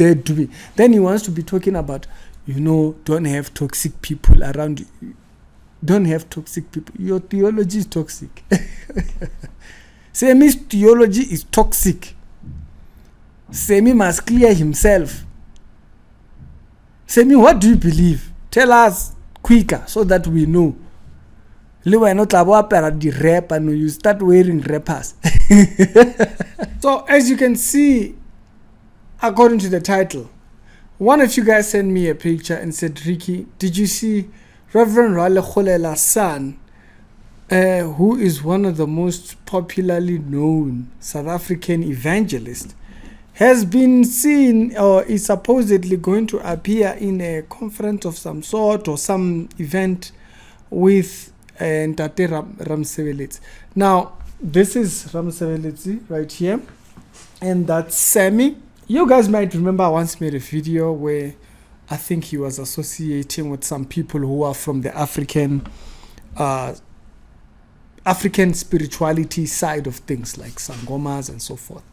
there doing? Then he wants to be talking about, don't have toxic people around you. Don't have toxic people. Your theology is toxic. Semi's theology is toxic. Semi must clear himself. Semi, what do you believe? Tell us quicker so that we know. You start wearing rappers. So as you can see, according to the title, one of you guys sent me a picture and said, Ricky, did you see Reverend Ralekholela's son, who is one of the most popularly known South African evangelists, has been seen or is supposedly going to appear in a conference of some sort or some event with Ntate Ramsebeletse. Now, this is Ramsebeletse right here, and that's Sammy. You guys might remember I once made a video where I think he was associating with some people who are from the African spirituality side of things, like Sangomas and so forth.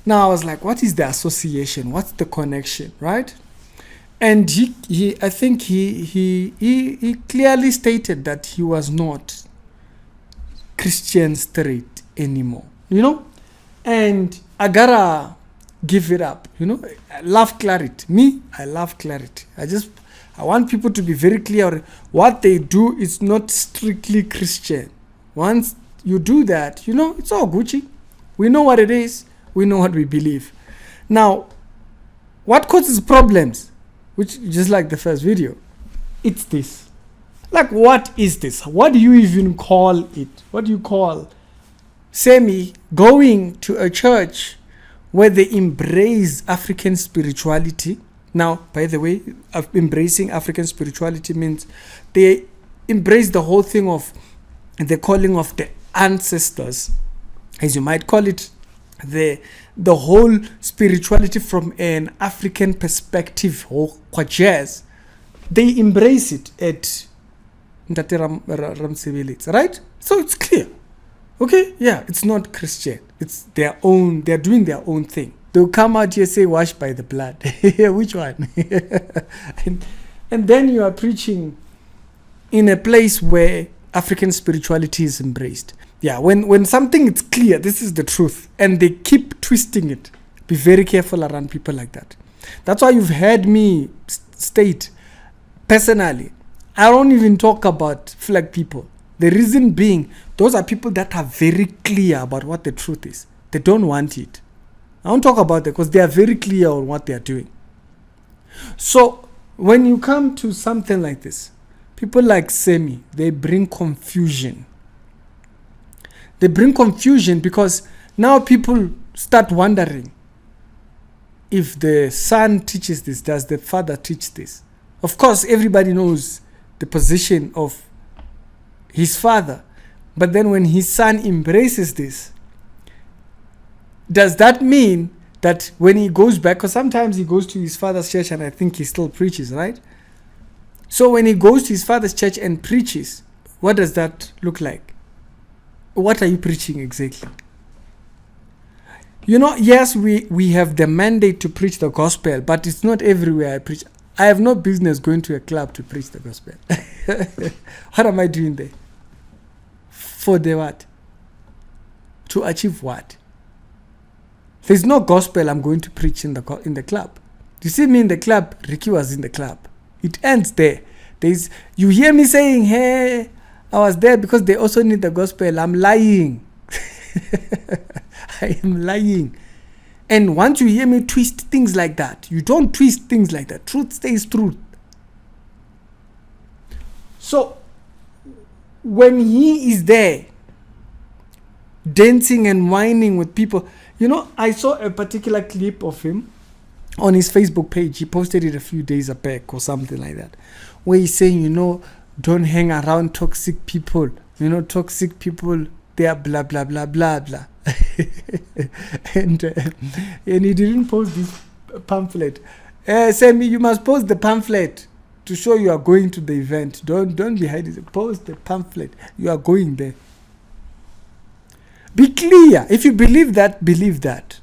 Now I was like, what is the association? What's the connection, right? And I think he clearly stated that he was not Christian straight anymore, And I gotta give it up, I love clarity. I love clarity. I want people to be very clear. What they do is not strictly Christian. Once you do that, it's all Gucci. We know what it is. We know what we believe. Now, what causes problems? Which, just like the first video, it's this. Like, what is this? What do you even call it? What do you call Semi going to a church where they embrace African spirituality? Now, by the way, embracing African spirituality means they embrace the whole thing of the calling of the ancestors, as you might call it, the whole spirituality from an African perspective, or jazz. They embrace it at Ntate Ramsebeletse, right? So it's clear. Okay, yeah, it's not Christian. It's their own. They're doing their own thing. They'll come out here say, washed by the blood. Which one? and then you are preaching in a place where African spirituality is embraced. Yeah, when something is clear, this is the truth, and they keep twisting it. Be very careful around people like that. That's why you've heard me state, personally, I don't even talk about flag people. The reason being, those are people that are very clear about what the truth is. They don't want it. I don't talk about that because they are very clear on what they are doing. So when you come to something like this, people like Semi, they bring confusion. They bring confusion because now people start wondering, if the son teaches this, does the father teach this? Of course, everybody knows the position of his father. But then when his son embraces this, does that mean that when he goes back, because sometimes he goes to his father's church and I think he still preaches, right? So when he goes to his father's church and preaches, what does that look like? What are you preaching exactly? Yes, we have the mandate to preach the gospel, but it's not everywhere I preach. I have no business going to a club to preach the gospel. What am I doing there? For the what? To achieve what? There's no gospel I'm going to preach in the club. You see me in the club, Ricky was in the club. It ends there. You hear me saying, hey, I was there because they also need the gospel. I'm lying. I am lying. And once you hear me twist things like that, you don't twist things like that. Truth stays truth. So, when he is there, dancing and whining with people, I saw a particular clip of him on his Facebook page. He posted it a few days back or something like that, where he's saying, don't hang around toxic people. Toxic people, they are blah, blah, blah, blah, blah. and he didn't post this pamphlet. Sammy, you must post the pamphlet to show you are going to the event. Don't be hiding. Post the pamphlet. You are going there. Be clear. If you believe that, believe that.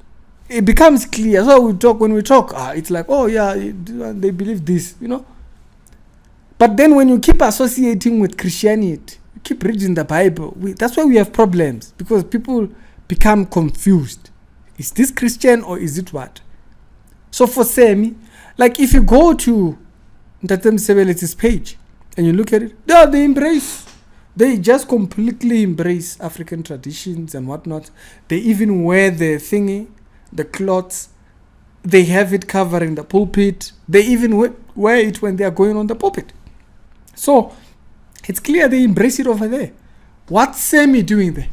it becomes clear. So when we talk, it's like, oh yeah, they believe this, But then when you keep associating with Christianity, you keep reading the Bible, that's why we have problems, because people become confused. Is this Christian or is it what? So for Semi, like if you go to Ntatem Sebele's page and you look at it, they just completely embrace African traditions and whatnot. They even wear the thingy, the cloths. They have it covering the pulpit. They even wear it when they are going on the pulpit. So it's clear they embrace it over there. What's Semi doing there?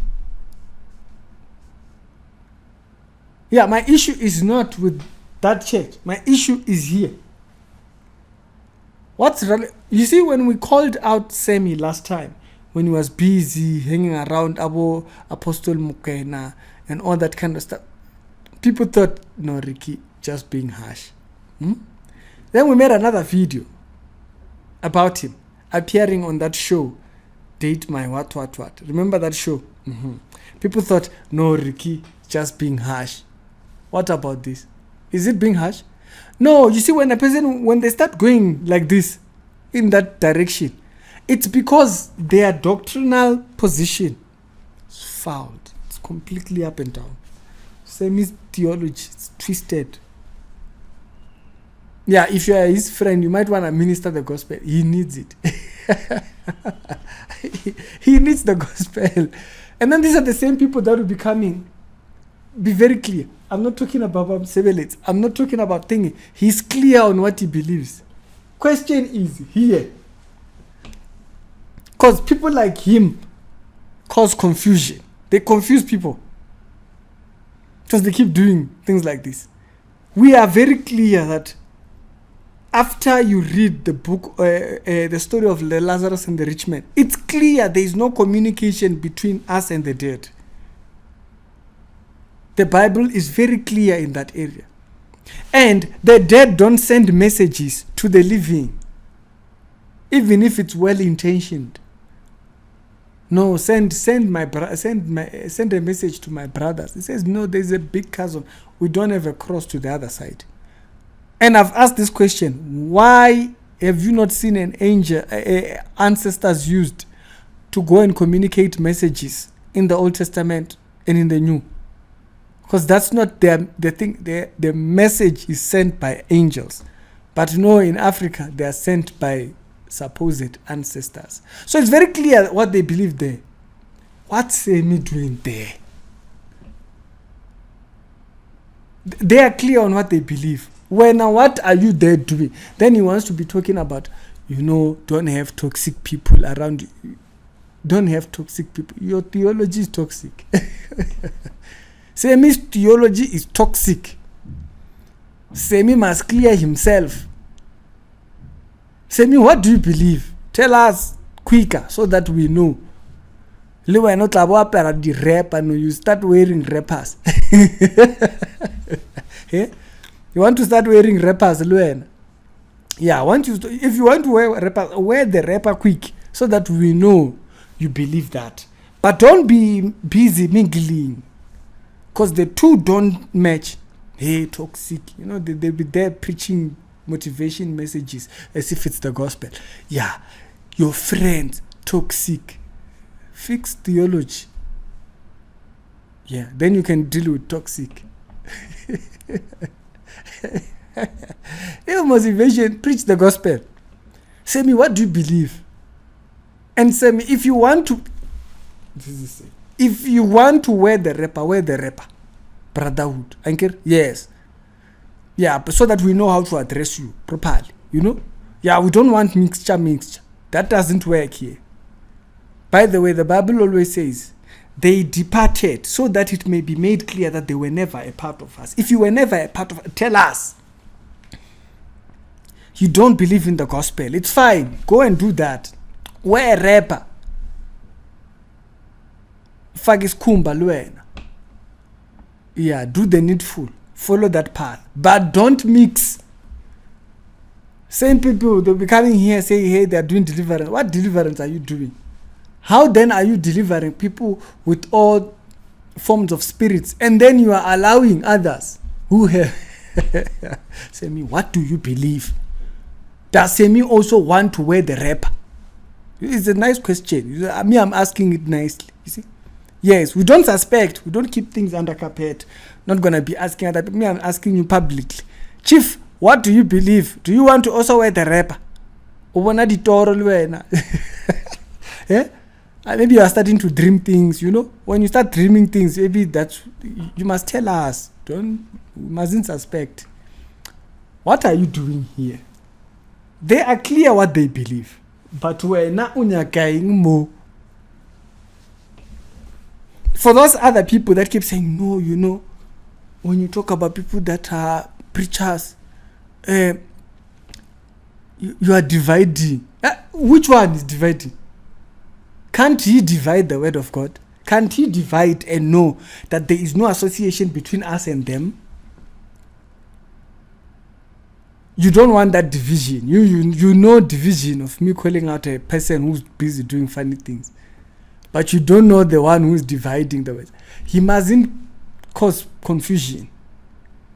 Yeah, my issue is not with that church. My issue is here. You see, when we called out Semi last time, when he was busy hanging around Apostle Mukena and all that kind of stuff, people thought, no, Ricky, just being harsh. Then we made another video about him appearing on that show, Date My What. Remember that show? People thought, no, Ricky, just being harsh. What about this? Is it being harsh? No, you see, when they start going like this, in that direction, it's because their doctrinal position is fouled. It's completely up and down. Semi's theology is twisted. Yeah, if you are his friend, you might want to minister the gospel. He needs it. He needs the gospel. And then these are the same people that will be coming. Be very clear. I'm not talking about Sebelets. I'm not talking about thingy. He's clear on what he believes. Question is here. Because people like him cause confusion. They confuse people. Because they keep doing things like this. We are very clear that after you read the book, the story of Lazarus and the rich man, it's clear there is no communication between us and the dead. The Bible is very clear in that area. And the dead don't send messages to the living, even if it's well-intentioned. No, send a message to my brothers. He says, no, there's a big chasm. We don't have a cross to the other side. And I've asked this question, why have you not seen an angel, ancestors used to go and communicate messages in the Old Testament and in the New? Because that's not the thing. The message is sent by angels. But no, in Africa, they are sent by supposed ancestors. So it's very clear what they believe there. What's Semi doing there? They are clear on what they believe. What are you there doing? Then he wants to be talking about, don't have toxic people around you. Don't have toxic people. Your theology is toxic. Semi's theology is toxic. Semi must clear himself. Semi, what do you believe? Tell us quicker so that we know. You start wearing rappers. Yeah? You want to start wearing rappers, Luena? Yeah, if you want to wear rappers, wear the rapper quick so that we know you believe that. But don't be busy mingling, because the two don't match. Hey, toxic. They'll be there preaching motivation messages as if it's the gospel. Yeah, your friends, toxic. Fix theology. Yeah, then you can deal with toxic. Your motivation, preach the gospel. Semi, what do you believe? And Semi, if you want to wear the rapper. Brotherhood. Yes. Yeah, but so that we know how to address you properly. Yeah, we don't want mixture. That doesn't work here. By the way, the Bible always says, they departed so that it may be made clear that they were never a part of us. If you were never a part of us, tell us. You don't believe in the gospel. It's fine. Go and do that. Wear a rapper. Fagis kumba luena. Yeah, do the needful. Follow that path. But don't mix. Same people, they'll be coming here saying, hey, they're doing deliverance. What deliverance are you doing? How then are you delivering people with all forms of spirits? And then you are allowing others Who have Semi, what do you believe? Does Semi also want to wear the wrapper? It's a nice question. I'm asking it nicely. You see? Yes, we don't suspect. We don't keep things under carpet. Not gonna be asking other people. I'm asking you publicly. Chief, what do you believe? Do you want to also wear the wrapper? Yeah? Maybe you are starting to dream things, When you start dreaming things, maybe you must tell us. We mustn't suspect. What are you doing here? They are clear what they believe. But we're not more. For those other people that keep saying, no, when you talk about people that are preachers, you are dividing. Which one is dividing? Can't he divide the word of God? Can't he divide and know that there is no association between us and them? You don't want that division. You know division of me calling out a person who's busy doing funny things. But you don't know the one who's dividing the word. He mustn't cause confusion.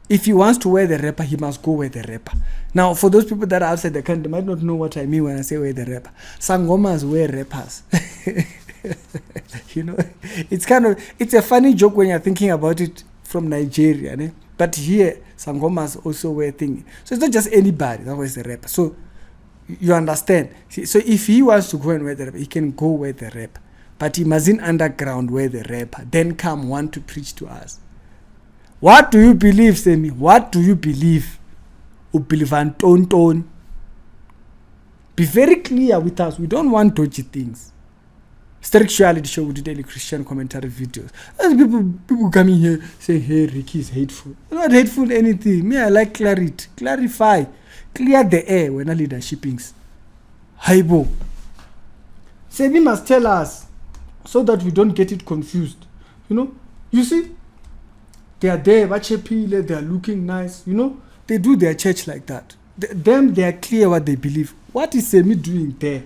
If he wants to wear the wrapper, he must go wear the wrapper. Now, for those people that are outside the country, might not know what I mean when I say wear the wrapper. Sangomas wear wrappers. It's a funny joke when you're thinking about it from Nigeria. Ne? But here, Sangomas also wear things. So it's not just anybody that wears the wrapper. So you understand. So if he wants to go and wear the wrapper, he can go wear the wrapper. But he mustn't underground wear the wrapper. Then come want to preach to us. What do you believe, Semi? What do you believe? You believe in tone. Be very clear with us. We don't want dodgy things. Spirituality show, we do daily Christian commentary videos. And people come in here say, hey, Ricky is hateful. I'm not hateful anything. Me, I like clarity. Clarify. Clear the air when I leadershipings. Haibo. Semi must tell us so that we don't get it confused. You see? They are there, they are looking nice, They do their church like that. They are clear what they believe. What is Semi doing there?